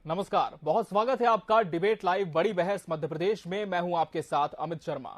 नमस्कार, बहुत स्वागत है आपका डिबेट लाइव बड़ी बहस मध्य प्रदेश में। मैं हूं आपके साथ अमित शर्मा।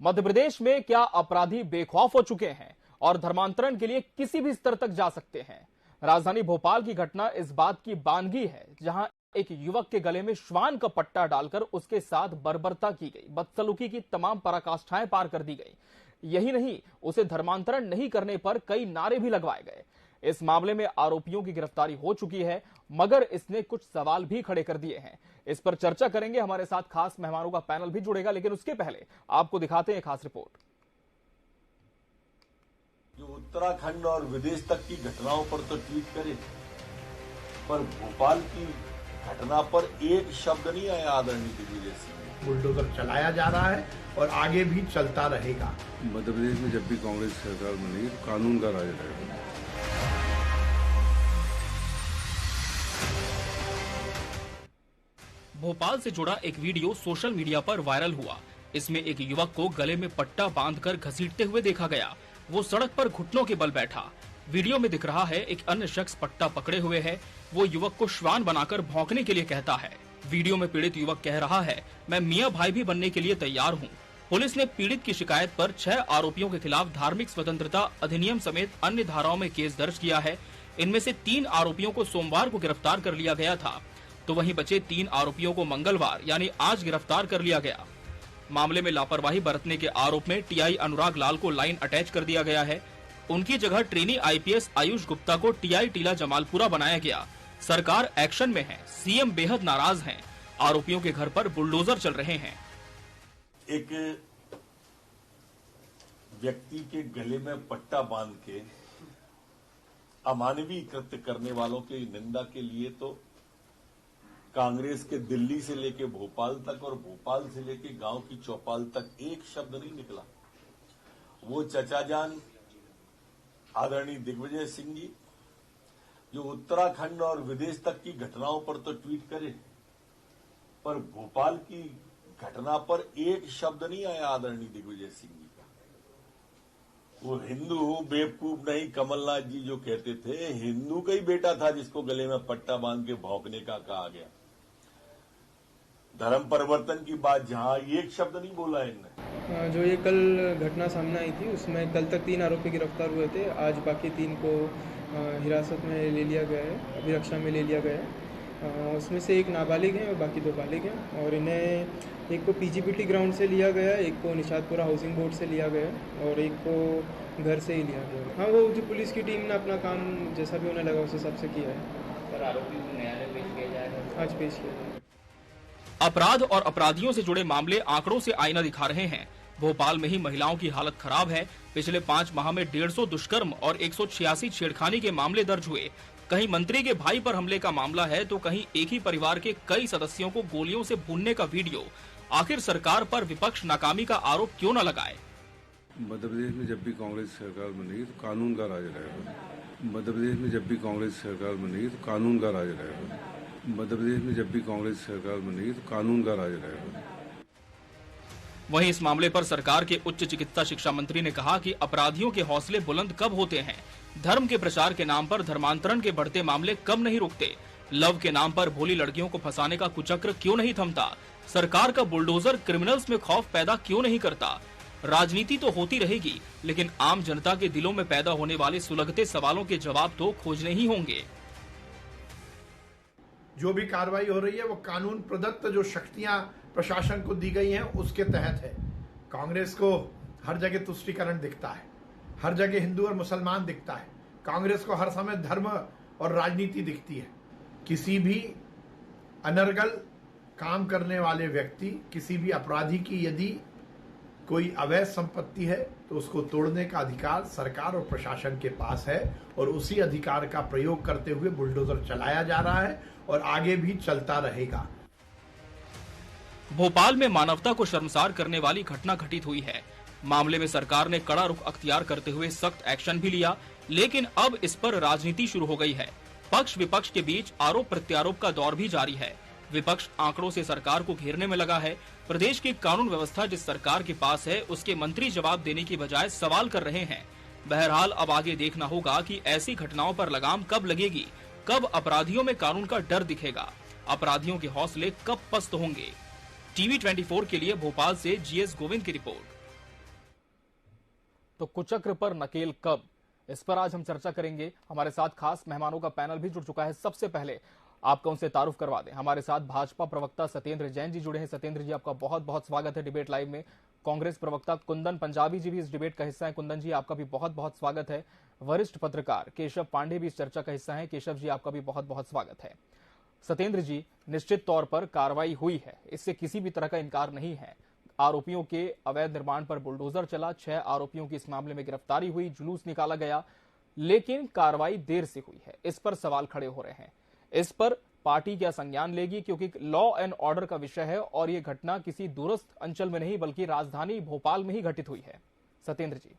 मध्य प्रदेश में क्या अपराधी बेखौफ हो चुके हैं और धर्मांतरण के लिए किसी भी स्तर तक जा सकते हैं? राजधानी भोपाल की घटना इस बात की बानगी है, जहां एक युवक के गले में श्वान का पट्टा डालकर उसके साथ बर्बरता की गई, बदसलूकी की तमाम पराकाष्ठाएं पार कर दी गई। यही नहीं, उसे धर्मांतरण नहीं करने पर कई नारे भी लगवाए गए। इस मामले में आरोपियों की गिरफ्तारी हो चुकी है, मगर इसने कुछ सवाल भी खड़े कर दिए हैं। इस पर चर्चा करेंगे, हमारे साथ खास मेहमानों का पैनल भी जुड़ेगा, लेकिन उसके पहले आपको दिखाते हैं खास रिपोर्ट। जो उत्तराखंड और विदेश तक की घटनाओं पर तो ट्वीट करे, पर भोपाल की घटना पर एक शब्द नहीं आया आदरणीय दिग्विजय सिंह। बुलडोजर चलाया जा रहा है और आगे भी चलता रहेगा। मध्य प्रदेश में जब भी कांग्रेस सरकार बनेगी तो कानून का राज रहेगा। भोपाल से जुड़ा एक वीडियो सोशल मीडिया पर वायरल हुआ। इसमें एक युवक को गले में पट्टा बांधकर घसीटते हुए देखा गया। वो सड़क पर घुटनों के बल बैठा। वीडियो में दिख रहा है एक अन्य शख्स पट्टा पकड़े हुए है। वो युवक को श्वान बनाकर भौंकने के लिए कहता है। वीडियो में पीड़ित युवक कह रहा है, मैं मियां भाई भी बनने के लिए तैयार हूँ। पुलिस ने पीड़ित की शिकायत पर 6 आरोपियों के खिलाफ धार्मिक स्वतंत्रता अधिनियम समेत अन्य धाराओं में केस दर्ज किया है। इनमें से 3 आरोपियों को सोमवार को गिरफ्तार कर लिया गया था, तो वहीं बचे 3 आरोपियों को मंगलवार यानी आज गिरफ्तार कर लिया गया। मामले में लापरवाही बरतने के आरोप में टीआई अनुराग लाल को लाइन अटैच कर दिया गया है। उनकी जगह ट्रेनी आईपीएस आयुष गुप्ता को टीआई टीला जमालपुरा बनाया गया। सरकार एक्शन में है, सीएम बेहद नाराज हैं। आरोपियों के घर पर बुलडोजर चल रहे हैं। एक व्यक्ति के गले में पट्टा बांध के अमानवीय कृत्य करने वालों की निंदा के लिए तो कांग्रेस के दिल्ली से लेके भोपाल तक और भोपाल से लेके गांव की चौपाल तक एक शब्द नहीं निकला। वो चचा जान आदरणीय दिग्विजय सिंह जी जो उत्तराखंड और विदेश तक की घटनाओं पर तो ट्वीट करे, पर भोपाल की घटना पर एक शब्द नहीं आया आदरणीय दिग्विजय सिंह जी का। वो हिंदू बेवकूफ नहीं, कमलनाथ जी जो कहते थे हिंदू का ही बेटा था जिसको गले में पट्टा बांध के भौंकने का कहा गया। धर्म परिवर्तन की बात जहां एक शब्द नहीं बोला इनने। जो ये कल घटना सामने आई थी उसमें कल तक 3 आरोपी गिरफ्तार हुए थे। आज बाकी 3 को हिरासत में ले लिया गया है, अभिरक्षा में ले लिया गया है। उसमें से एक नाबालिग है और बाकी 2 बालिग हैं। और इन्हें एक को पीजीपीटी ग्राउंड से लिया गया, एक को निशातपुरा हाउसिंग बोर्ड से लिया गया और एक को घर से ही लिया गया। हाँ, वो जो पुलिस की टीम ने अपना काम जैसा भी उन्हें लगा उस हिसाब से किया है। सर, आरोपी को न्यायालय पेश किया जाएगा? आज पेश किया जाएगा। अपराध और अपराधियों से जुड़े मामले आंकड़ों से आईना दिखा रहे हैं। भोपाल में ही महिलाओं की हालत खराब है। पिछले 5 माह में 150 दुष्कर्म और 186 छेड़खानी के मामले दर्ज हुए। कहीं मंत्री के भाई पर हमले का मामला है तो कहीं एक ही परिवार के कई सदस्यों को गोलियों से भूनने का वीडियो। आखिर सरकार पर विपक्ष नाकामी का आरोप क्यों न लगाए? मध्य प्रदेश में जब भी कांग्रेस सरकार बनेगी तो कानून का राज रहेगा। मध्य प्रदेश में जब भी कांग्रेस सरकार बनेगी तो कानून का राज रहेगा। मध्य प्रदेश में जब भी कांग्रेस सरकार बनेगी तो कानून का राज रहेगा। वहीं इस मामले पर सरकार के उच्च चिकित्सा शिक्षा मंत्री ने कहा कि अपराधियों के हौसले बुलंद कब होते हैं। धर्म के प्रचार के नाम पर धर्मांतरण के बढ़ते मामले कब नहीं रुकते। लव के नाम पर भोली लड़कियों को फंसाने का कुचक्र क्यों नहीं थमता। सरकार का बुलडोजर क्रिमिनल्स में खौफ पैदा क्यों नहीं करता। राजनीति तो होती रहेगी, लेकिन आम जनता के दिलों में पैदा होने वाले सुलगते सवालों के जवाब तो खोजने ही होंगे। जो भी कार्रवाई हो रही है वो कानून प्रदत्त जो शक्तियां प्रशासन को दी गई हैं उसके तहत है। कांग्रेस को हर जगह तुष्टीकरण दिखता है, हर जगह हिंदू और मुसलमान दिखता है। कांग्रेस को हर समय धर्म और राजनीति दिखती है। किसी भी अनर्गल काम करने वाले व्यक्ति, किसी भी अपराधी की यदि कोई अवैध संपत्ति है तो उसको तोड़ने का अधिकार सरकार और प्रशासन के पास है और उसी अधिकार का प्रयोग करते हुए बुलडोजर चलाया जा रहा है और आगे भी चलता रहेगा। भोपाल में मानवता को शर्मसार करने वाली घटना घटित हुई है। मामले में सरकार ने कड़ा रुख अख्तियार करते हुए सख्त एक्शन भी लिया, लेकिन अब इस पर राजनीति शुरू हो गई है। पक्ष विपक्ष के बीच आरोप प्रत्यारोप का दौर भी जारी है। विपक्ष आंकड़ों से सरकार को घेरने में लगा है। प्रदेश की कानून व्यवस्था जिस सरकार के पास है उसके मंत्री जवाब देने की बजाय सवाल कर रहे हैं। बहरहाल अब आगे देखना होगा कि ऐसी घटनाओं पर लगाम कब लगेगी, कब अपराधियों में कानून का डर दिखेगा। अपराधियों के हौसले कब पस्त होंगे? टीवी 24 के लिए भोपाल से जीएस गोविंद की रिपोर्ट। तो कुचक्र पर नकेल कब, इस पर आज हम चर्चा करेंगे। हमारे साथ खास मेहमानों का पैनल भी जुड़ चुका है। सबसे पहले आपका उनसे तारुफ करवा दें। हमारे साथ भाजपा प्रवक्ता सत्येंद्र जैन जी जुड़े हैं। सत्येंद्र जी, आपका बहुत बहुत स्वागत है डिबेट लाइव में। कांग्रेस प्रवक्ता कुंदन पंजाबी जी भी इस डिबेट का हिस्सा है। कुंदन जी, आपका भी बहुत बहुत स्वागत है। वरिष्ठ पत्रकार केशव पांडे भी इस चर्चा का हिस्सा है। केशव जी, आपका भी बहुत बहुत स्वागत है। सत्येंद्र जी, निश्चित तौर पर कार्रवाई हुई है, इससे किसी भी तरह का इनकार नहीं है। आरोपियों के अवैध निर्माण पर बुलडोजर चला, 6 आरोपियों की इस मामले में गिरफ्तारी हुई, जुलूस निकाला गया, लेकिन कार्रवाई देर से हुई है। इस पर सवाल खड़े हो रहे हैं। इस पर पार्टी क्या संज्ञान लेगी, क्योंकि लॉ एंड ऑर्डर का विषय है और यह घटना किसी दूरस्थ अंचल में नहीं बल्कि राजधानी भोपाल में ही घटित हुई है। सत्येंद्र जी।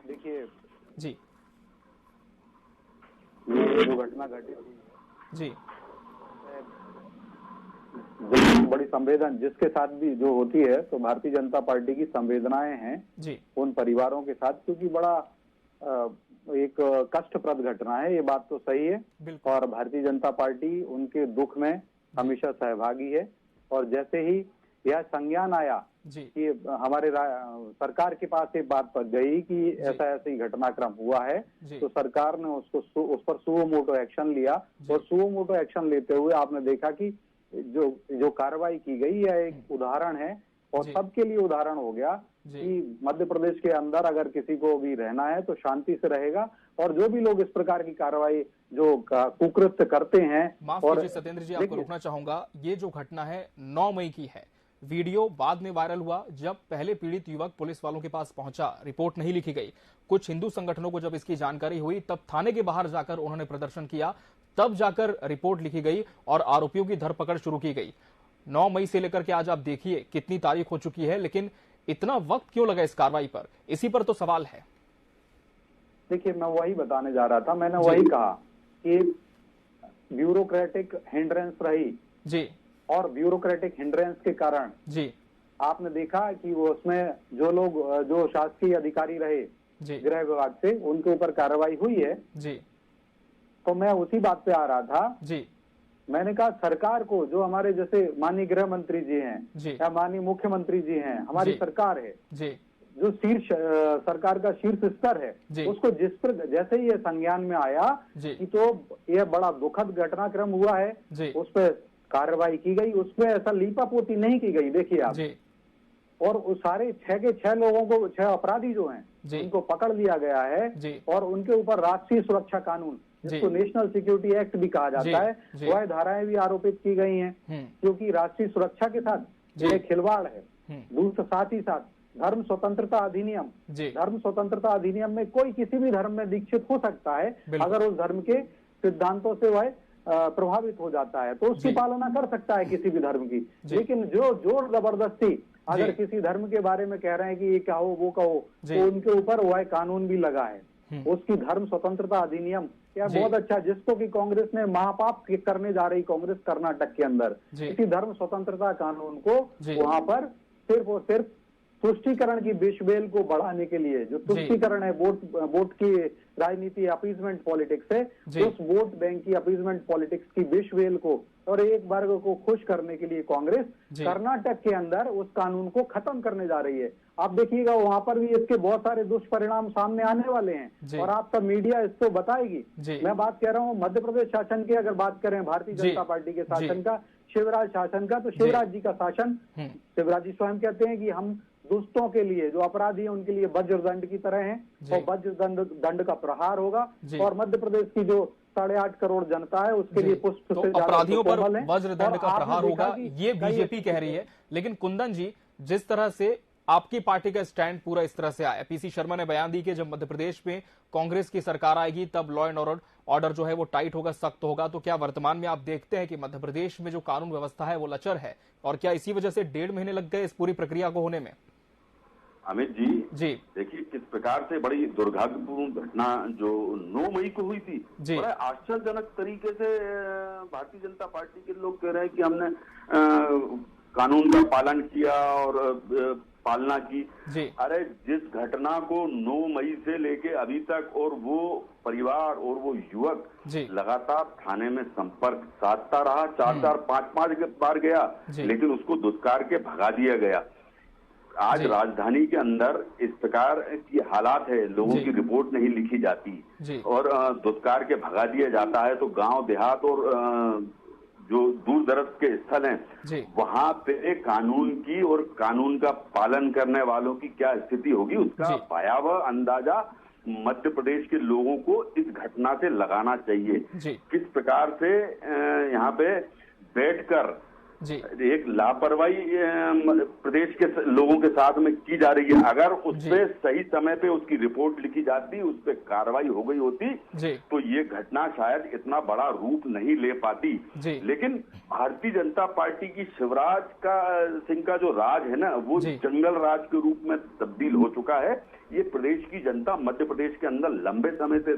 देखिए जी ये जो घटना घटित हुई जी बड़ी संवेदन जिसके साथ भी जो होती है, तो भारतीय जनता पार्टी की संवेदनाएं हैं जी उन परिवारों के साथ, क्योंकि बड़ा एक कष्टप्रद घटना है, ये बात तो सही है। और भारतीय जनता पार्टी उनके दुख में हमेशा सहभागी है। और जैसे ही यह संज्ञान आया जी कि हमारे सरकार के पास ये बात पहुंच गई कि ऐसा ऐसी घटनाक्रम हुआ है, तो सरकार ने उस पर सुओ मोटो एक्शन लिया। और सुओ मोटो एक्शन लेते हुए आपने देखा कि जो कार्रवाई की गई यह एक उदाहरण है और सबके लिए उदाहरण हो गया कि मध्य प्रदेश के अंदर अगर किसी को भी रहना है तो शांति से रहेगा। और जो भी लोग इस प्रकार की कार्रवाई जो कुकृत्य करते हैं, माफ कीजिए सत्येंद्र जी, आपको रोकना चाहूंगा। ये जो घटना है 9 मई की है। वीडियो बाद में वायरल हुआ जब पहले पीड़ित युवक पुलिस वालों के पास पहुंचा, रिपोर्ट नहीं लिखी गई। कुछ हिंदू संगठनों को जब इसकी जानकारी हुई तब थाने के बाहर जाकर उन्होंने प्रदर्शन किया, तब जाकर रिपोर्ट लिखी गई और आरोपियों की धरपकड़ शुरू की गई। 9 मई से लेकर के आज आप देखिए कितनी तारीख हो चुकी है, लेकिन इतना वक्त क्यों लगा इस कार्रवाई पर? इसी पर तो सवाल है। देखिए मैं वही बताने जा रहा था, मैंने वही कहा कि ब्यूरोक्रेटिक हिंड्रेंस रही जी, और ब्यूरोक्रेटिक हिंड्रेंस के कारण जी आपने देखा कि वो उसमें जो लोग जो शासकीय अधिकारी रहे जी गृह विभाग से, उनके ऊपर कार्रवाई हुई है जी। तो मैं उसी बात पे आ रहा था जी। मैंने कहा सरकार को, जो हमारे जैसे माननीय गृह मंत्री जी हैं या माननीय मुख्यमंत्री जी हैं, हमारी सरकार है जी, जो शीर्ष सरकार का शीर्ष स्तर है, उसको जिस पर जैसे ही ये संज्ञान में आया कि तो यह बड़ा दुखद घटनाक्रम हुआ है, उस पर कार्रवाई की गई, उसमें ऐसा लीपापोती नहीं की गई। देखिए आप, और उस सारे 6 के 6 लोगों को, 6 अपराधी जो हैं उनको पकड़ लिया गया है और उनके ऊपर राष्ट्रीय सुरक्षा कानून, जिसको नेशनल सिक्योरिटी एक्ट भी कहा जाता है, वह धाराएं भी आरोपित की गई हैं, क्योंकि राष्ट्रीय सुरक्षा के साथ यह खिलवाड़ है। दूसरे साथ ही साथ धर्म स्वतंत्रता अधिनियम, धर्म स्वतंत्रता अधिनियम में कोई किसी भी धर्म में दीक्षित हो सकता है अगर उस धर्म के सिद्धांतों से वह प्रभावित हो जाता है, तो उसकी पालना कर सकता है किसी भी धर्म की। लेकिन जो जोर जबरदस्ती अगर किसी धर्म के बारे में कह रहे हैं कि ये कहो वो कहो, तो उनके ऊपर वह कानून भी लगा है, उसकी धर्म स्वतंत्रता अधिनियम। या बहुत अच्छा, जिसको कि कांग्रेस ने महापाप करने जा रही कांग्रेस कर्नाटक के अंदर, इसी धर्म स्वतंत्रता कानून को वहां पर सिर्फ और सिर्फ तुष्टीकरण की विषबेल को बढ़ाने के लिए, जो तुष्टीकरण है वोट की राजनीति, अपीजमेंट पॉलिटिक्स है, उस वोट बैंक की अपीजमेंट पॉलिटिक्स की विषबेल को और एक वर्ग को खुश करने के लिए कांग्रेस कर्नाटक के अंदर उस कानून को खत्म करने जा रही है। आप देखिएगा वहां पर भी इसके बहुत सारे दुष्परिणाम सामने आने वाले हैं और आपका मीडिया इसको बताएगी। मैं बात कह रहा हूँ मध्य प्रदेश शासन की, अगर बात करें भारतीय जनता पार्टी के शासन का, शिवराज शासन का, तो शिवराज जी का शासन, शिवराज जी स्वयं कहते हैं कि हम दुष्टों के लिए, जो अपराधी हैं उनके लिए वज्रदंड की तरह हैं और वज्रदंड का प्रहार होगा। और मध्य प्रदेश की जो 8.5 करोड़ जनता है उसके लिए पुष्प तो अपराधियों पर वज्रदंड का प्रहार होगा, ये बीजेपी कह रही है। लेकिन कुंदन जी, जिस तरह से आपकी पार्टी का स्टैंड पूरा इस तरह से आया, पीसी शर्मा ने बयान दी कि जब मध्य प्रदेश में कांग्रेस की सरकार आएगी तब लॉ एंड ऑर्डर जो है वो टाइट होगा, सख्त होगा, तो क्या वर्तमान में आप देखते हैं कि मध्य प्रदेश में जो कानून व्यवस्था है वो लचर है, और क्या इसी वजह से 1.5 महीने लग गए इस पूरी प्रक्रिया को होने में? अमित जी देखिए किस प्रकार से बड़ी दुर्भाग्यपूर्ण घटना जो 9 मई को हुई थी, बड़ा आश्चर्यजनक तरीके से भारतीय जनता पार्टी के लोग कह रहे हैं कि हमने कानून का पालन किया और पालना की। जी। अरे जिस घटना को 9 मई से लेके अभी तक और वो परिवार और वो युवक लगातार थाने में संपर्क साधता रहा, 4-4, 5-5 बार गया, लेकिन उसको दुत्कार के भगा दिया गया। आज राजधानी के अंदर इस प्रकार की हालात है, लोगों की रिपोर्ट नहीं लिखी जाती और दुत्कार के भगा दिया जाता है, तो गांव देहात और जो दूर दराज के स्थल हैं वहां पे कानून की और कानून का पालन करने वालों की क्या स्थिति होगी, उसका भयावह अंदाजा मध्य प्रदेश के लोगों को इस घटना से लगाना चाहिए। किस प्रकार से यहाँ पे बैठकर एक लापरवाही प्रदेश के लोगों के साथ में की जा रही है। अगर उस पे सही समय पे उसकी रिपोर्ट लिखी जाती, उस पे कार्रवाई हो गई होती, तो ये घटना शायद इतना बड़ा रूप नहीं ले पाती। लेकिन भारतीय जनता पार्टी की शिवराज सिंह का जो राज है ना, वो जंगल राज के रूप में तब्दील हो चुका है। ये प्रदेश की जनता मध्य प्रदेश के अंदर लंबे समय से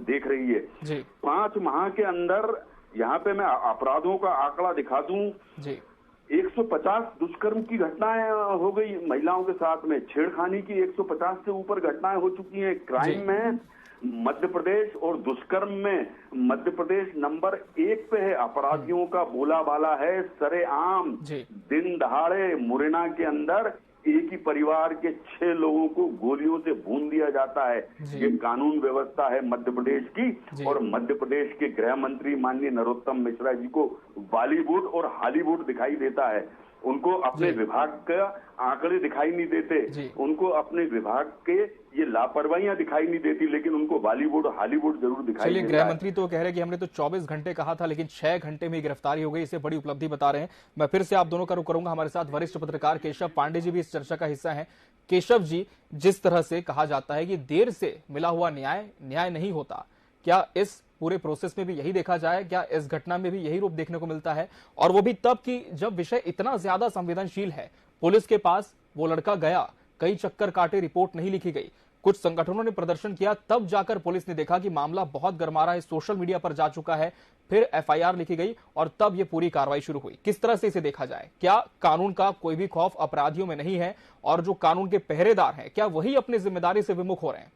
देख रही है। 5 माह के अंदर यहाँ पे मैं अपराधों का आंकड़ा दिखा दूं, 150 दुष्कर्म की घटनाएं हो गई महिलाओं के साथ में, छेड़खानी की 150 से ऊपर घटनाएं हो चुकी हैं। क्राइम में मध्य प्रदेश और दुष्कर्म में मध्य प्रदेश नंबर 1 पे है। अपराधियों का बोलाबाला है सरेआम, दिन दहाड़े मुरैना के अंदर एक ही परिवार के 6 लोगों को गोलियों से भून दिया जाता है। ये कानून व्यवस्था है मध्य प्रदेश की, और मध्य प्रदेश के गृह मंत्री माननीय नरोत्तम मिश्रा जी को बॉलीवुड और हॉलीवुड दिखाई देता है। उनको अपने विभाग का आंकड़े दिखाई नहीं देते, उनको अपने विभाग के ये लापरवाहियां दिखाई नहीं देती, लेकिन उनको बॉलीवुड हॉलीवुड जरूर दिखाई देता है। गृह मंत्री तो कह रहे कि हमने तो 24 घंटे कहा था, लेकिन 6 घंटे में गिरफ्तारी हो गई, इसे बड़ी उपलब्धि बता रहे हैं। मैं फिर से आप दोनों का रुख करूंगा। हमारे साथ वरिष्ठ पत्रकार केशव पांडे जी भी इस चर्चा का हिस्सा है। केशव जी, जिस तरह से कहा जाता है कि देर से मिला हुआ न्याय नहीं होता, क्या इस पूरे प्रोसेस में भी यही देखा जाए? क्या इस घटना में भी यही रूप देखने को मिलता है? और वो भी तब कि जब विषय इतना ज्यादा संवेदनशील है, पुलिस के पास वो लड़का गया, कई चक्कर काटे, रिपोर्ट नहीं लिखी गई, कुछ संगठनों ने प्रदर्शन किया, तब जाकर पुलिस ने देखा कि मामला बहुत गर्मा रहा है, सोशल मीडिया पर जा चुका है, फिर एफआईआर लिखी गई और तब ये पूरी कार्रवाई शुरू हुई। किस तरह से इसे देखा जाए? क्या कानून का कोई भी खौफ अपराधियों में नहीं है, और जो कानून के पहरेदार हैं, क्या वही अपनी जिम्मेदारी से विमुख हो रहे हैं?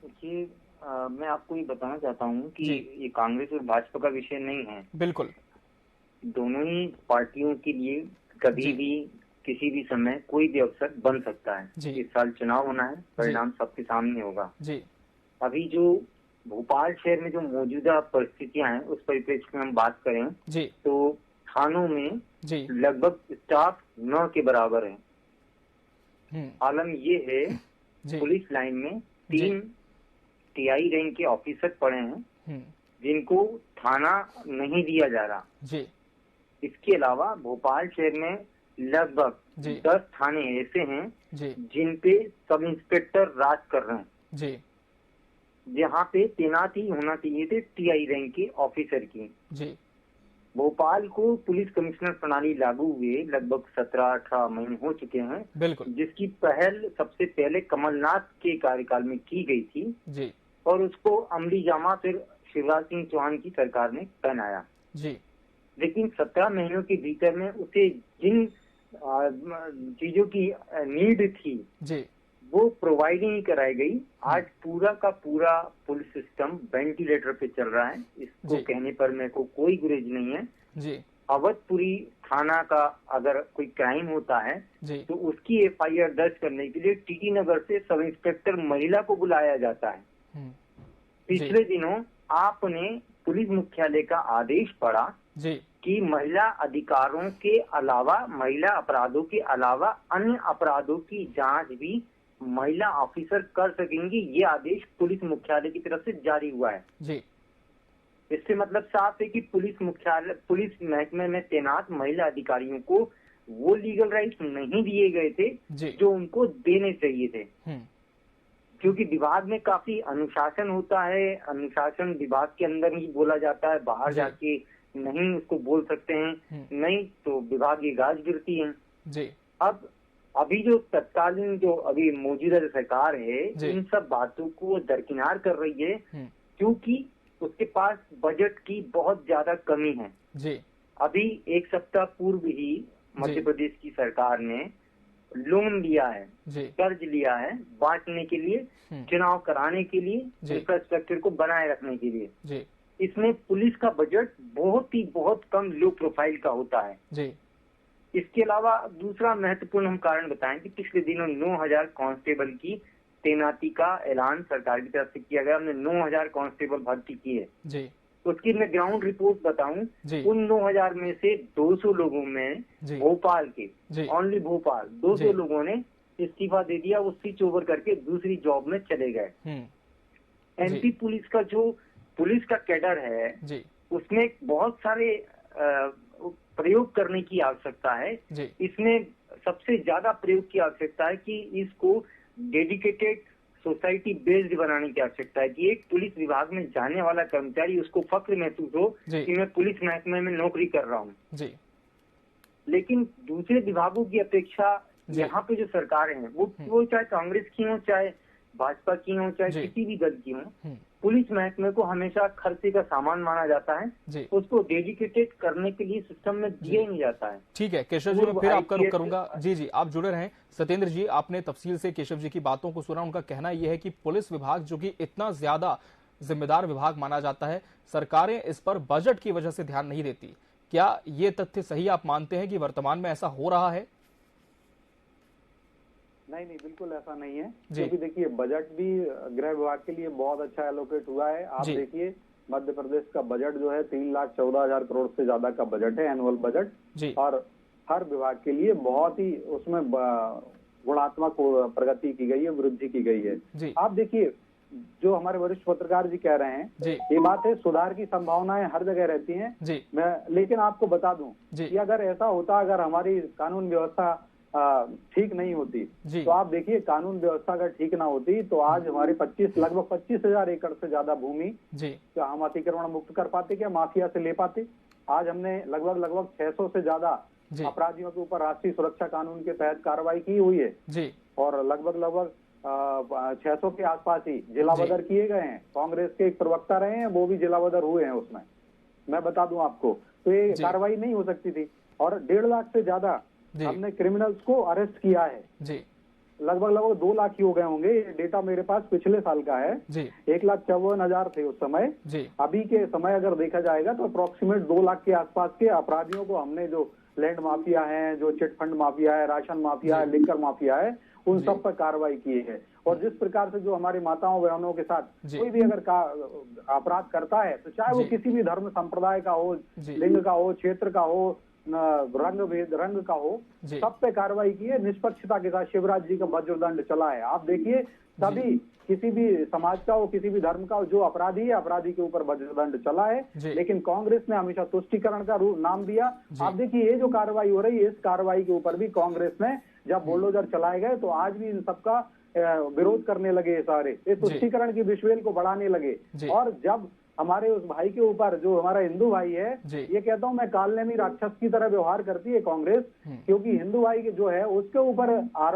देखिए, मैं आपको ये बताना चाहता हूँ कि ये कांग्रेस और भाजपा का विषय नहीं है। बिल्कुल, दोनों ही पार्टियों के लिए कभी भी किसी भी समय कोई भी अवसर बन सकता है। इस साल चुनाव होना है, परिणाम सबके सामने होगा। अभी जो भोपाल शहर में जो मौजूदा परिस्थितियां हैं, उस परिप्रेक्ष्य में हम बात करें तो थानों में लगभग स्टाफ 9 के बराबर है। आलम ये है, पुलिस लाइन में 3 टीआई रैंक के ऑफिसर पड़े हैं जिनको थाना नहीं दिया जा रहा। इसके अलावा भोपाल शहर में लगभग 10 थाने ऐसे हैं जिन पे सब इंस्पेक्टर राज कर रहे हैं, जहाँ पे तैनाती होना चाहिए थे टीआई रैंक के ऑफिसर की। भोपाल को पुलिस कमिश्नर प्रणाली लागू हुए लगभग 17-18 महीने हो चुके हैं, जिसकी पहल सबसे पहले कमलनाथ के कार्यकाल में की गई थी और उसको अमली जामा फिर शिवराज सिंह चौहान की सरकार ने पहनाया। लेकिन 17 महीनों के भीतर में उसे जिन चीजों की नीड थी वो प्रोवाइड नहीं कराई गई। आज पूरा का पूरा पुलिस सिस्टम वेंटिलेटर पे चल रहा है। इसको कहने पर मेरे को कोई गुरेज नहीं है। अवधपुरी थाना का अगर कोई क्राइम होता है तो उसकी एफआईआर दर्ज करने के लिए टीटी नगर से सब इंस्पेक्टर महिला को बुलाया जाता है। पिछले दिनों आपने पुलिस मुख्यालय का आदेश पढ़ा कि महिला अधिकारों के अलावा, महिला अपराधों के अलावा अन्य अपराधों की जांच भी महिला ऑफिसर कर सकेंगी। ये आदेश पुलिस मुख्यालय की तरफ से जारी हुआ है। इससे मतलब साफ है कि पुलिस महकमे में तैनात महिला अधिकारियों को वो लीगल राइट्स नहीं दिए गए थे जो उनको देने चाहिए थे, क्योंकि विभाग में काफी अनुशासन होता है। अनुशासन विभाग के अंदर ही बोला जाता है, बाहर जाके नहीं उसको बोल सकते हैं, नहीं तो विभाग की गाज गिरती है। अब अभी जो तत्कालीन जो अभी मौजूदा सरकार है, इन सब बातों को दरकिनार कर रही है क्योंकि उसके पास बजट की बहुत ज्यादा कमी है। अभी 1 सप्ताह पूर्व ही मध्य प्रदेश की सरकार ने लोन लिया है, कर्ज लिया है बांटने के लिए, चुनाव कराने के लिए, इंफ्रास्ट्रक्चर को बनाए रखने के लिए। इसमें पुलिस का बजट बहुत कम लो प्रोफाइल का होता है। इसके अलावा दूसरा महत्वपूर्ण हम कारण बताएं कि पिछले दिनों 9000 कांस्टेबल की तैनाती का ऐलान सरकार की तरफ से किया गया। हमने 9000 कांस्टेबल भर्ती किए। उसकी मैं ग्राउंड रिपोर्ट बताऊं, उन 9000 में से 200 लोगों में भोपाल के, ओनली भोपाल 200 लोगों ने इस्तीफा दे दिया, वो स्विच ओवर करके दूसरी जॉब में चले गए। एमपी पुलिस का जो पुलिस का कैडर है उसमें बहुत सारे प्रयोग करने की आवश्यकता है। इसमें सबसे ज्यादा प्रयोग की आवश्यकता है कि इसको डेडिकेटेड सोसाइटी बेस्ड बनाने की आवश्यकता है कि एक पुलिस विभाग में जाने वाला कर्मचारी उसको फक्र महसूस हो कि मैं पुलिस महकमे में नौकरी कर रहा हूँ। लेकिन दूसरे विभागों की अपेक्षा यहाँ पे जो सरकारें हैं वो चाहे कांग्रेस की हो, चाहे भाजपा की हो, चाहे किसी भी दल की हो, पुलिस महकमे को हमेशा खर्चे का सामान माना जाता है। उसको डेडिकेटेड करने के लिए सिस्टम में दिया ही नहीं जाता है। ठीक है केशव जी, मैं फिर आपका रुख करूंगा। जी आप जुड़े रहें। सत्येंद्र जी, आपने तफसील से केशव जी की बातों को सुना। उनका कहना यह है कि पुलिस विभाग जो कि इतना ज्यादा जिम्मेदार विभाग माना जाता है, सरकारें इस पर बजट की वजह से ध्यान नहीं देती। क्या ये तथ्य सही आप मानते हैं कि वर्तमान में ऐसा हो रहा है? नहीं, बिल्कुल ऐसा नहीं है, क्योंकि देखिए बजट भी गृह विभाग के लिए बहुत अच्छा एलोकेट हुआ है। आप देखिए मध्य प्रदेश का बजट जो है 3,14,000 करोड़ से ज्यादा का बजट है, एनुअल बजट, और हर विभाग के लिए बहुत ही उसमें गुणात्मक प्रगति की गई है, वृद्धि की गई है। आप देखिए जो हमारे वरिष्ठ पत्रकार जी कह रहे हैं, ये बात है, सुधार की संभावनाएं हर जगह रहती हैं। मैं लेकिन आपको बता दूं कि अगर ऐसा होता, अगर हमारी कानून व्यवस्था ठीक नहीं होती, तो आप देखिए कानून व्यवस्था अगर ठीक ना होती तो आज हमारे लगभग 25,000 एकड़ से ज्यादा भूमि क्या हम अतिक्रमण मुक्त कर पाते, क्या माफिया से ले पाते? आज हमने लगभग 600 से ज्यादा अपराधियों के ऊपर राष्ट्रीय सुरक्षा कानून के तहत कार्रवाई की हुई है, और लगभग 600 के आसपास ही जिला बदर किए गए हैं। कांग्रेस के एक प्रवक्ता रहे हैं, वो भी जिला बदर हुए हैं उसमें, मैं बता दूं आपको। तो ये कार्रवाई नहीं हो सकती थी। और 1.5 लाख से ज्यादा हमने क्रिमिनल्स को अरेस्ट किया है। लगभग 2 लाख ही हो गए होंगे, ये डेटा मेरे पास पिछले साल का है। 1,54,000 थे उस समय। अभी के समय अगर देखा जाएगा तो अप्रोक्सीमेट 2 लाख के आसपास के अपराधियों को हमने, जो लैंड माफिया है, जो चिट फंड माफिया है, राशन माफिया है, लिकर माफिया है, उन सब पर कार्रवाई की है। और जिस प्रकार से जो हमारी माताओं बहनों के साथ कोई भी अगर अपराध करता है, तो चाहे वो किसी भी धर्म संप्रदाय का हो, लिंग का हो, क्षेत्र का हो, रंग का हो, सब पे कार्रवाई की है। निष्पक्षता के साथ शिवराज जी का वज्रदंड चला है। आप देखिए सभी, किसी भी समाज का हो, किसी भी धर्म का हो, जो अपराधी है, अपराधी के ऊपर वज्रदंड चला है। लेकिन कांग्रेस ने हमेशा तुष्टीकरण का नाम दिया। आप देखिए ये जो कार्रवाई हो रही है, इस कार्रवाई के ऊपर भी कांग्रेस ने जब बुलडोजर चलाए गए तो आज भी इन सबका विरोध करने लगे, सारे इस तुष्टीकरण की विश्वेल को बढ़ाने लगे। और जब हमारे उस भाई के ऊपर, जो हमारा हिंदू भाई है, ये कहता हूँ मैं, कालनेमी राक्षस की तरह व्यवहार करती है कांग्रेस, क्योंकि हिंदू भाई के जो है उसके ऊपर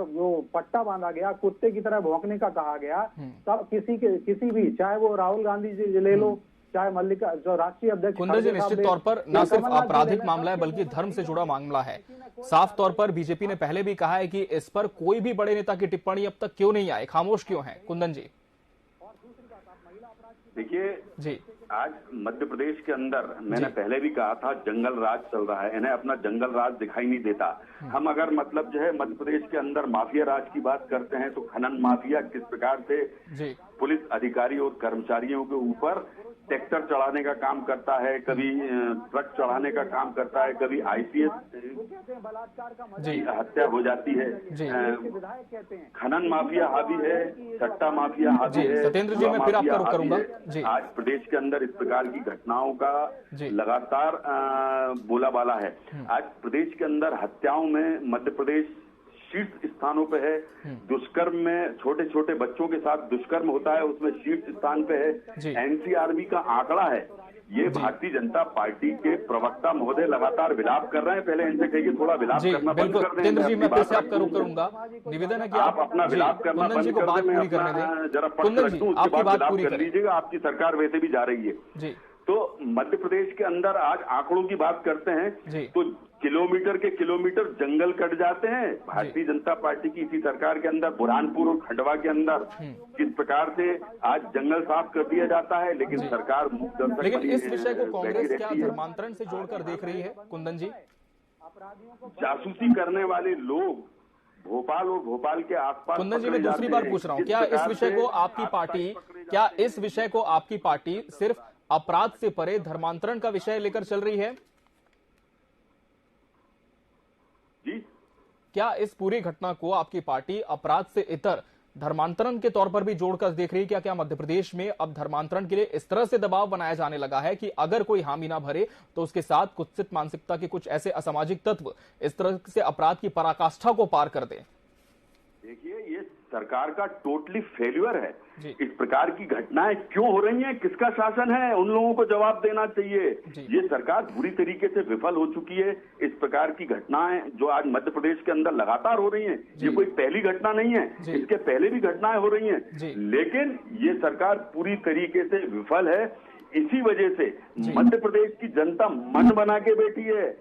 जो पट्टा बांधा गया, कुत्ते की तरह भौंकने का कहा गया। तब किसी भी, चाहे वो राहुल गांधी जी ले लो, चाहे मल्लिका जो राष्ट्रीय अध्यक्ष, कुंदन जी, निश्चित तौर पर न सिर्फ आपराधिक मामला है बल्कि धर्म से जुड़ा मामला है। साफ तौर पर बीजेपी ने पहले भी कहा है कि इस पर कोई भी बड़े नेता की टिप्पणी अब तक क्यों नहीं आए, खामोश क्यों है? कुंदन जी देखिए, आज मध्य प्रदेश के अंदर मैंने पहले भी कहा था, जंगल राज चल रहा है, इन्हें अपना जंगल राज दिखाई नहीं देता। हम अगर मतलब जो है मध्य प्रदेश के अंदर माफिया राज की बात करते हैं, तो खनन माफिया किस प्रकार से पुलिस अधिकारी और कर्मचारियों के ऊपर ट्रैक्टर चढ़ाने का काम करता है, कभी ट्रक चढ़ाने का काम करता है, कभी आईपीएस हत्या हो जाती है। खनन माफिया हावी है, सट्टा माफिया हावी है। सत्येंद्र जी, मैं फिर आपका रुख करूंगा। आज प्रदेश के अंदर इस प्रकार की घटनाओं का लगातार बोलाबाला है। आज प्रदेश के अंदर हत्याओं में मध्य प्रदेश शीर्ष स्थानों पे है। दुष्कर्म में छोटे छोटे बच्चों के साथ दुष्कर्म होता है, उसमें शीर्ष स्थान पे है। एनसीआरबी का आंकड़ा है। ये भारतीय जनता पार्टी के प्रवक्ता महोदय लगातार विलाप कर रहे हैं। पहले इनसे कहिए थोड़ा विलाप करना बंद कर दें। जी, मैं फिर से आपका रुख करूंगा। निवेदन है कि आप अपना विलाप करना बंद कर दें। जरा पक्ष रखूं, उसके बाद विलाप कर लीजिएगा। आपकी सरकार वैसे भी जा रही है। तो मध्य प्रदेश के अंदर आज आंकड़ों की बात करते हैं, तो किलोमीटर के किलोमीटर जंगल कट जाते हैं। भारतीय जनता पार्टी की इसी सरकार के अंदर बुरहानपुर और खंडवा के अंदर किस प्रकार से आज जंगल साफ कर दिया जाता है, लेकिन सरकार लेकिन इस विषय को कांग्रेस क्या धर्मांतरण से जोड़कर देख रही है कुंदन जी? जासूसी करने वाले लोग भोपाल और भोपाल के आसपास, कुंदन जी मैं दूसरी बार पूछ रहा हूँ, क्या इस विषय को आपकी पार्टी सिर्फ अपराध से परे धर्मांतरण का विषय लेकर चल रही है? जी, क्या इस पूरी घटना को आपकी पार्टी अपराध से इतर धर्मांतरण के तौर पर भी जोड़कर देख रही है? क्या मध्य प्रदेश में अब धर्मांतरण के लिए इस तरह से दबाव बनाया जाने लगा है कि अगर कोई हामी ना भरे तो उसके साथ कुत्सित मानसिकता के कुछ ऐसे असामाजिक तत्व इस तरह से अपराध की पराकाष्ठा को पार कर दें? देखिए, ये सरकार का टोटली फेल्यूर है। इस प्रकार की घटनाएं क्यों हो रही हैं, किसका शासन है, उन लोगों को जवाब देना चाहिए। ये सरकार बुरी तरीके से विफल हो चुकी है। इस प्रकार की घटनाएं जो आज मध्य प्रदेश के अंदर लगातार हो रही हैं, ये कोई पहली घटना नहीं है, इसके पहले भी घटनाएं हो रही हैं, लेकिन ये सरकार पूरी तरीके से विफल है। इसी वजह से मध्य प्रदेश की जनता मन बना के बैठी है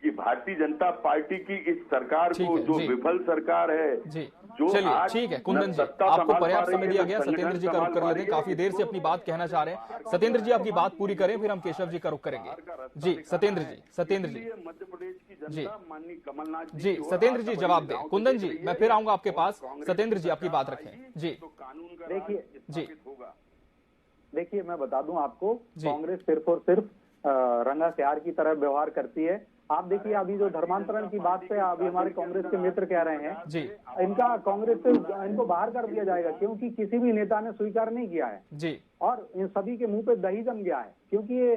कि भारतीय जनता पार्टी की इस सरकार को, जो विफल सरकार है, जो चलिए ठीक है कुंदन जी, आपको पर्याप्त समय दिया गया। सत्येंद्र जी का रुख कर लेते हैं, काफी देर से अपनी बात कहना चाह रहे हैं। सत्येंद्र जी आपकी बात पूरी करें, फिर हम केशव जी का रुख करेंगे। जी सत्येंद्र जी मध्य प्रदेश की जनता माननीय कमलनाथ जी सत्येंद्र जी जवाब दें। कुंदन जी मैं फिर आऊंगा आपके पास। सत्येंद्र जी आपकी बात रखें। जी कानून का देखिए जी देखिए मैं बता दूं आपको, कांग्रेस सिर्फ और सिर्फ रंगा सियार की तरह व्यवहार करती है। आप देखिए, अभी जो धर्मांतरण की बात पे अभी हमारे कांग्रेस के मित्र कह रहे हैं जी, इनका कांग्रेस से इनको बाहर कर दिया जाएगा, क्योंकि किसी भी नेता ने स्वीकार नहीं किया है जी, और इन सभी के मुंह पे दही जम गया है, क्योंकि ये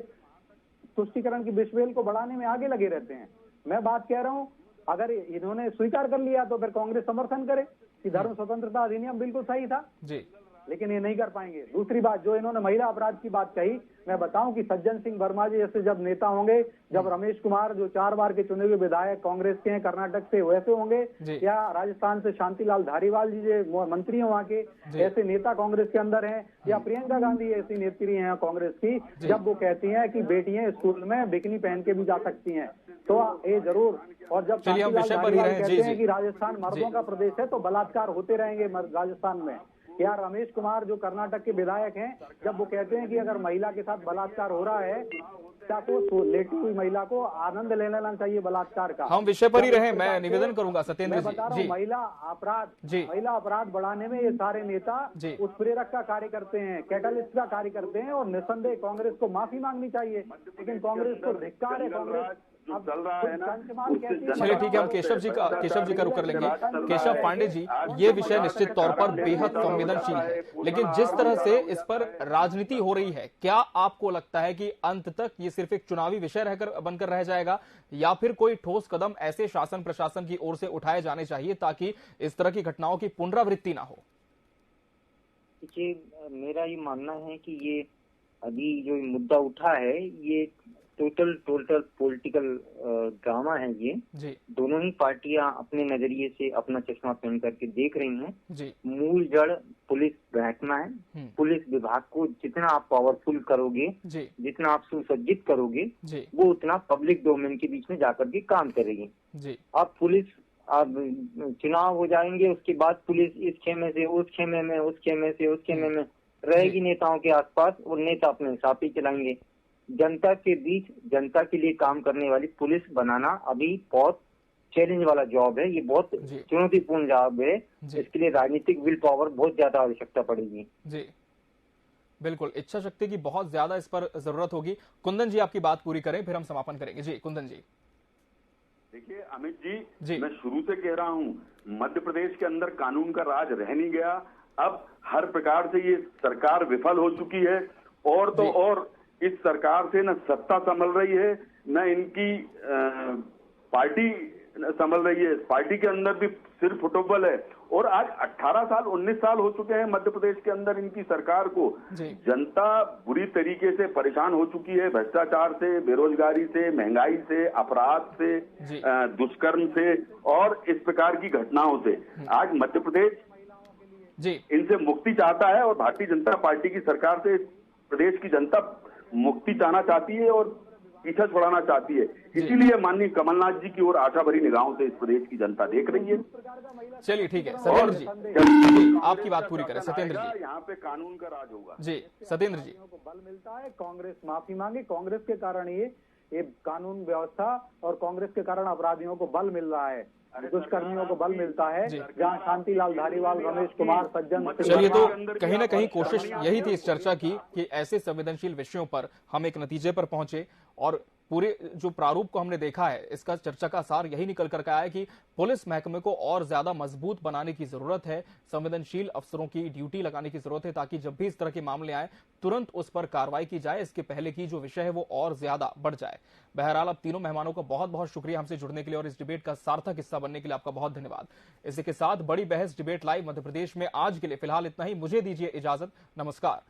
तुष्टीकरण की विषबेल को बढ़ाने में आगे लगे रहते हैं। मैं बात कह रहा हूँ, अगर इन्होंने स्वीकार कर लिया तो फिर कांग्रेस समर्थन करे कि धर्म स्वतंत्रता अधिनियम बिल्कुल सही था जी, लेकिन ये नहीं कर पाएंगे। दूसरी बात, जो इन्होंने महिला अपराध की बात कही, मैं बताऊं कि सज्जन सिंह वर्मा जी जैसे जब नेता होंगे, जब रमेश कुमार जो 4 बार के चुने हुए विधायक कांग्रेस के हैं कर्नाटक से, वैसे होंगे, या राजस्थान से शांतिलाल धारीवाल जी जो मंत्री हैं वहाँ के, ऐसे नेता कांग्रेस के अंदर हैं, या प्रियंका गांधी ऐसी नेत्री हैं कांग्रेस की, जब वो कहती हैं कि बेटियां स्कूल में बिकनी पहन के भी जा सकती हैं, तो ये जरूर। और जब शांतिलाल धारीवाल कहते हैं कि राजस्थान मर्दों का प्रदेश है तो बलात्कार होते रहेंगे राजस्थान में, या रमेश कुमार जो कर्नाटक के विधायक हैं, जब वो कहते हैं कि अगर महिला के साथ बलात्कार हो रहा है तो लेटी हुई महिला को आनंद ले लेना चाहिए बलात्कार का। हम विषय पर ही रहे, मैं निवेदन करूंगा सत्येंद्र जी। बता रहा हूँ, महिला अपराध बढ़ाने में ये सारे नेता उत्प्रेरक का कार्य करते हैं, कैटलिस्ट का कार्य करते हैं, और निस्संदेह कांग्रेस को माफी मांगनी चाहिए, लेकिन कांग्रेस को धिक्कार है। कांग्रेस जो चल रहा है ना, चलिए ठीक है, हम केशव जी का रुख कर लेंगे। केशव पांडे जी, ये विषय निश्चित तौर पर बेहद संवेदनशील है, लेकिन जिस तरह से इस पर राजनीति हो रही है, क्या आपको लगता है कि अंत तक ये सिर्फ एक चुनावी विषय रहकर बनकर रह जाएगा, या फिर कोई ठोस कदम ऐसे शासन प्रशासन की ओर से उठाए जाने चाहिए ताकि इस तरह की घटनाओं की पुनरावृत्ति ना हो? देखिए, मेरा ये मानना है कि ये अभी जो मुद्दा उठा है, ये टोटल पॉलिटिकल ड्रामा है। ये दोनों ही पार्टियां अपने नजरिए से अपना चश्मा पहन करके देख रही हैं। मूल जड़ पुलिस महकमा है। पुलिस विभाग को जितना आप पावरफुल करोगे, जितना आप सुसज्जित करोगे, वो उतना पब्लिक डोमेन के बीच में जाकर के काम करेगी। अब पुलिस, अब चुनाव हो जाएंगे, उसके बाद पुलिस इस खेमे से उस खेमे में, उस खेमे से उस खेमे में रहेगी नेताओं के आसपास, और नेता अपने हिसाब से चलाएंगे। जनता के बीच जनता के लिए काम करने वाली पुलिस बनाना अभी बहुत चैलेंज वाला जॉब है, ये बहुत चुनौतीपूर्ण जॉब है। इसके लिए राजनीतिक विल पावर बहुत ज्यादा आवश्यकता पड़ेगी। जी बिल्कुल, इच्छा शक्ति की बहुत ज्यादा इस पर जरूरत होगी। कुंदन जी आपकी बात पूरी करें, फिर हम समापन करेंगे। जी कुंदन जी। देखिए अमित जी, मैं शुरू से कह रहा हूं, मध्य प्रदेश के अंदर कानून का राज रह नहीं गया। अब हर प्रकार से ये सरकार विफल हो चुकी है, और तो और इस सरकार से न सत्ता संभल रही है, न इनकी पार्टी संभल रही है। पार्टी के अंदर भी सिर्फ फुटबॉल है, और आज 18 साल 19 साल हो चुके हैं मध्य प्रदेश के अंदर इनकी सरकार को। जनता बुरी तरीके से परेशान हो चुकी है, भ्रष्टाचार से, बेरोजगारी से, महंगाई से, अपराध से, दुष्कर्म से और इस प्रकार की घटनाओं से। आज मध्य प्रदेश इनसे मुक्ति चाहता है, और भारतीय जनता पार्टी की सरकार से प्रदेश की जनता मुक्ति चाहना चाहती है, और पीछा छुड़ाना चाहती है। इसीलिए माननीय कमलनाथ जी की ओर आशा भरी निगाहों से इस प्रदेश की जनता देख रही है। चलिए ठीक है सत्येंद्र जी, आपकी बात पूरी करें सत्येंद्र जी। यहाँ पे कानून का राज होगा जी सत्येंद्र जी। को बल मिलता है, कांग्रेस माफी मांगे, कांग्रेस के कारण ये कानून व्यवस्था और कांग्रेस के कारण अपराधियों को बल मिल रहा है, दुष्कर्मियों को बल मिलता है, जहां शांतिलाल धारीवाल, रमेश कुमार सज्जन। चलिए तो कहीं ना कहीं कोशिश यही थी इस चर्चा की कि ऐसे संवेदनशील विषयों पर हम एक नतीजे पर पहुंचे, और पूरे जो प्रारूप को हमने देखा है इसका चर्चा का सार यही निकल कर आया कि पुलिस महकमे को और ज्यादा मजबूत बनाने की जरूरत है, संवेदनशील अफसरों की ड्यूटी लगाने की जरूरत है, ताकि जब भी इस तरह के मामले आए तुरंत उस पर कार्रवाई की जाए, इसके पहले की जो विषय है वो और ज्यादा बढ़ जाए। बहरहाल अब तीनों मेहमानों का बहुत बहुत शुक्रिया हमसे जुड़ने के लिए और इस डिबेट का सार्थक हिस्सा बनने के लिए आपका बहुत धन्यवाद। इसी के साथ बड़ी बहस डिबेट लाइव मध्य प्रदेश में आज के लिए फिलहाल इतना ही। मुझे दीजिए इजाजत, नमस्कार।